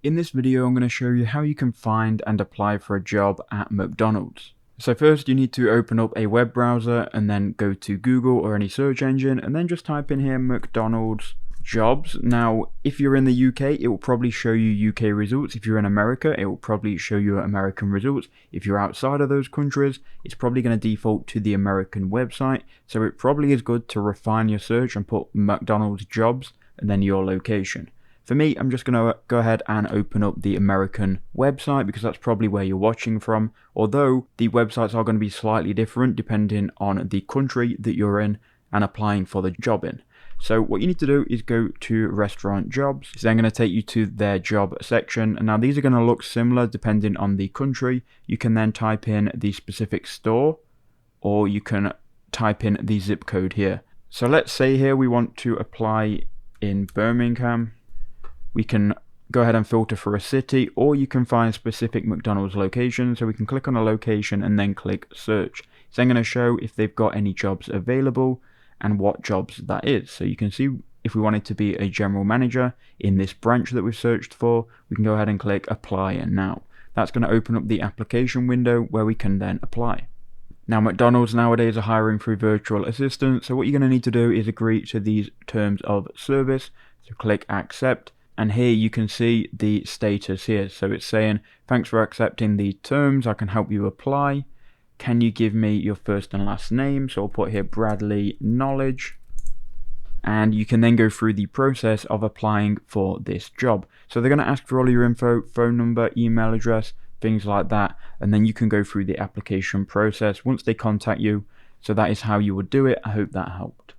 In this video, I'm going to show you how you can find and apply for a job at McDonald's. So first you need to open up a web browser and then go to Google or any search engine and then just type in here McDonald's jobs. Now, if you're in the UK, it will probably show you UK results. If you're in America, it will probably show you American results. If you're outside of those countries, it's probably going to default to the American website. So it probably is good to refine your search and put McDonald's jobs and then your location. For me, I'm just going to go ahead and open up the American website because that's probably where you're watching from, although the websites are going to be slightly different depending on the country that you're in and applying for the job in. So what you need to do is go to restaurant jobs. It's then going to take you to their job section. And now these are going to look similar depending on the country. You can then type in the specific store or you can type in the zip code here. So let's say here we want to apply in Birmingham. We can go ahead and filter for a city, or you can find specific McDonald's locations. So we can click on a location and then click search. It's then going to show if they've got any jobs available and what jobs that is. So you can see if we wanted to be a general manager in this branch that we've searched for, we can go ahead and click apply now. That's going to open up the application window where we can then apply. Now, McDonald's nowadays are hiring through virtual assistants. So what you're going to need to do is agree to these terms of service. So click accept. And here you can see the status here. So it's saying, thanks for accepting the terms. I can help you apply. Can you give me your first and last name? So I'll put here Bradley Knowledge. And you can then go through the process of applying for this job. So they're going to ask for all your info, phone number, email address, things like that. And then you can go through the application process once they contact you. So that is how you would do it. I hope that helped.